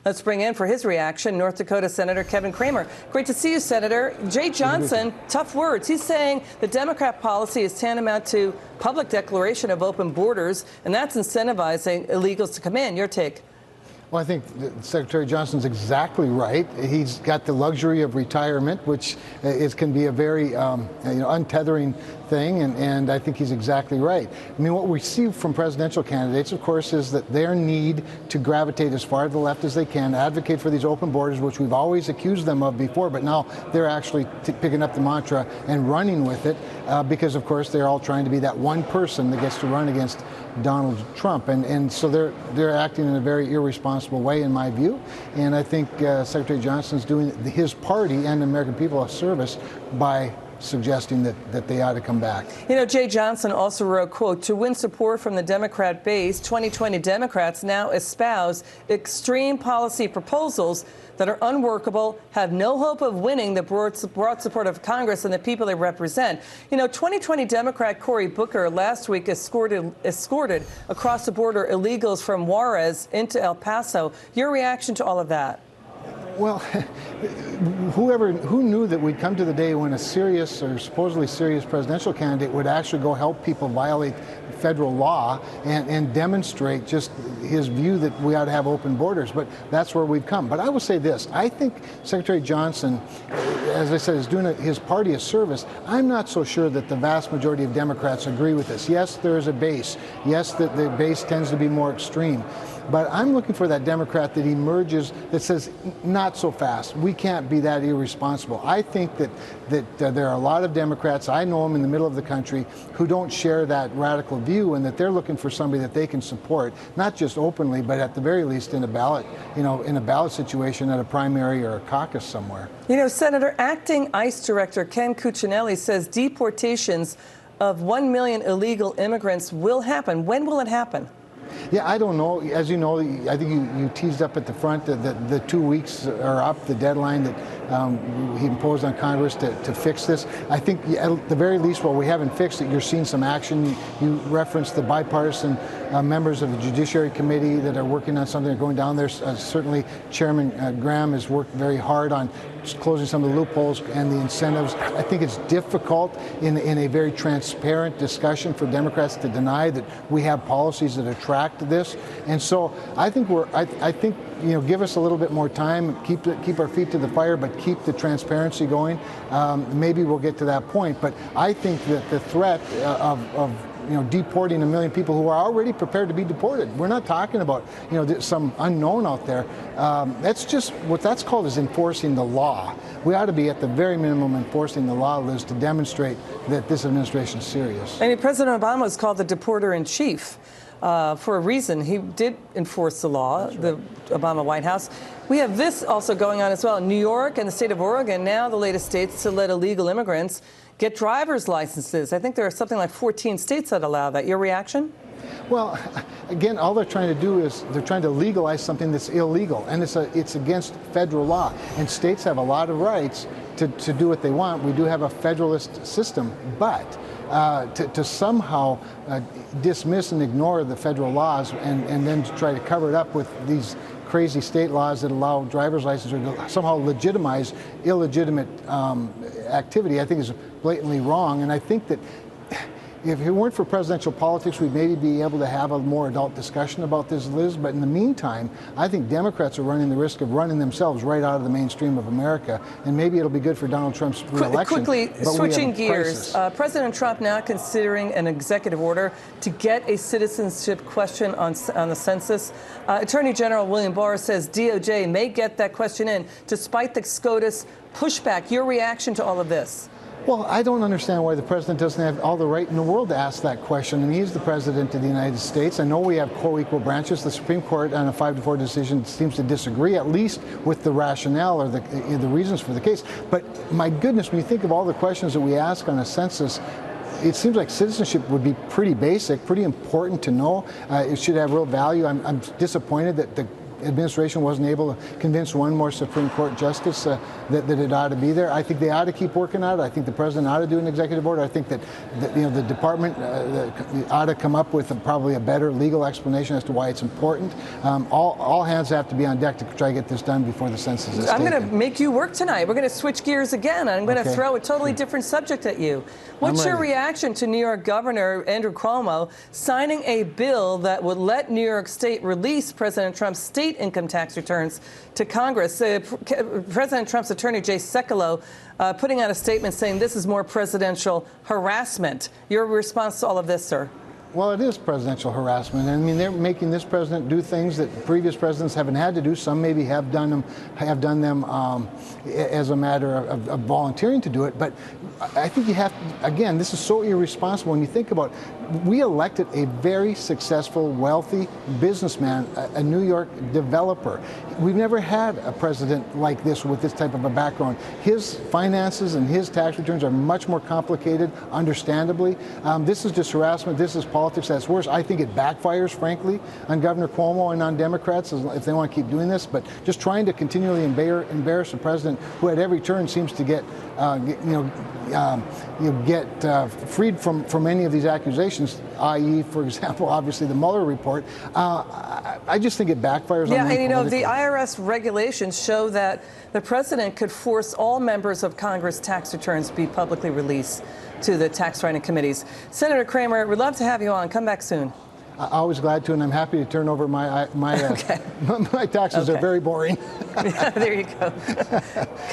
Let's bring in for his reaction North Dakota Senator Kevin Cramer. Great to see you, Senator. Jay Johnson, tough words. He's saying the Democrat policy is tantamount to public declaration of open borders, and that's incentivizing illegals to come in. Your take? Well, I think Secretary Johnson's exactly right. He's got the luxury of retirement, which can be a very untethering thing, and I think he's exactly right. I mean, what we see from presidential candidates, of course, is that their need to gravitate as far to the left as they can, advocate for these open borders, which we've always accused them of before, but now they're actually picking up the mantra and running with it because, of course, they're all trying to be that one person that gets to run against Donald Trump, and so they're acting in a very irresponsible way, in my view. And I think Secretary Johnson's doing his party and the American people a service by suggesting that they ought to come back. You know, Jay Johnson also wrote, quote, to win support from the Democrat base, 2020 Democrats now espouse extreme policy proposals that are unworkable, have no hope of winning the broad support of Congress and the people they represent. You know, 2020 Democrat Cory Booker last week escorted across the border illegals from Juarez into El Paso. Your reaction to all of that? Well, who knew that we'd come to the day when a serious or supposedly serious presidential candidate would actually go help people violate federal law and demonstrate just his view that we ought to have open borders. But that's where we've come. But I will say this. I think Secretary Johnson, as I said, is doing his party a service. I'm not so sure that the vast majority of Democrats agree with this. Yes, there is a base. Yes, the base tends to be more extreme. But I'm looking for that Democrat that emerges that says, not so fast. We can't be that irresponsible. I think that there are a lot of Democrats, I know them in the middle of the country, who don't share that radical view, and that they're looking for somebody that they can support, not just openly, but at the very least in a ballot, in a ballot situation at a primary or a caucus somewhere. You know, Senator, acting ICE Director Ken Cuccinelli says deportations of 1 million illegal immigrants will happen. When will it happen? Yeah, I don't know. As you know, I think you teased up at the front that the 2 weeks are up, the deadline that he imposed on Congress to fix this. I think at the very least, while we haven't fixed it, you're seeing some action. You referenced the bipartisan members of the Judiciary Committee that are working on something, going down there. Certainly, Chairman Graham has worked very hard on closing some of the loopholes and the incentives. I think it's difficult in a very transparent discussion for Democrats to deny that we have policies that attract this. And so I think give us a little bit more time, keep our feet to the fire, but keep the transparency going. Maybe we'll get to that point. But I think that the threat of deporting 1 million people who are already prepared to be deported. We're not talking about, some unknown out there. That's just what that's called is enforcing the law. We ought to be at the very minimum enforcing the law, Liz, to demonstrate that this administration is serious. I mean, President Obama was called the deporter-in-chief for a reason. He did enforce the law, right. The Obama White House. We have this also going on as well. New York and the state of Oregon, now the latest states to let illegal immigrants get driver's licenses. I think there are something like 14 states that allow that. Your reaction? Well, again, all they're trying to do is they're trying to legalize something that's illegal, and it's against federal law. And states have a lot of rights to do what they want. We do have a federalist system, but to somehow dismiss and ignore the federal laws and then to try to cover it up with these crazy state laws that allow driver's license or to somehow legitimize illegitimate activity, I think is blatantly wrong. And I think that if it weren't for presidential politics, we'd maybe be able to have a more adult discussion about this, Liz. But in the meantime, I think Democrats are running the risk of running themselves right out of the mainstream of America. And maybe it'll be good for Donald Trump's reelection. Quickly, switching gears, President Trump now considering an executive order to get a citizenship question on the census. Attorney General William Barr says DOJ may get that question in despite the SCOTUS pushback. Your reaction to all of this? Well, I don't understand why the president doesn't have all the right in the world to ask that question. And he's the president of the United States. I know we have co-equal branches. The Supreme Court on a 5-4 decision seems to disagree, at least with the rationale or the reasons for the case. But my goodness, when you think of all the questions that we ask on a census, it seems like citizenship would be pretty basic, pretty important to know. It should have real value. I'm disappointed that the administration wasn't able to convince one more Supreme Court justice that it ought to be there. I think they ought to keep working on it. I think the president ought to do an executive order. I think that the department ought to come up with probably a better legal explanation as to why it's important. All hands have to be on deck to try to get this done before the census is taken. I'm going to make you work tonight. We're going to switch gears again. I'm going to throw a totally different subject at you. What's your reaction to New York Governor Andrew Cuomo signing a bill that would let New York State release President Trump's state income tax returns to Congress? President Trump's attorney, Jay Sekulow, putting out a statement saying this is more presidential harassment. Your response to all of this, sir? Well, it is presidential harassment. I mean, they're making this president do things that previous presidents haven't had to do. Some maybe have done them as a matter of volunteering to do it. But I think you have to, again, this is so irresponsible when you think about it. We elected a very successful, wealthy businessman, a New York developer. We've never had a president like this with this type of a background. His finances and his tax returns are much more complicated, understandably. This is just harassment. This is politics that's worse. I think it backfires, frankly, on Governor Cuomo and on Democrats if they want to keep doing this. But just trying to continually embarrass a president who at every turn seems to get freed from any of these accusations, i.e., for example, obviously the Mueller report. I just think it backfires. Yeah, and the IRS regulations show that the president could force all members of Congress tax returns to be publicly released to the tax writing committees. Senator Cramer, we'd love to have you on. Come back soon. Always glad to, and I'm happy to turn over my taxes. They're very boring. There you go.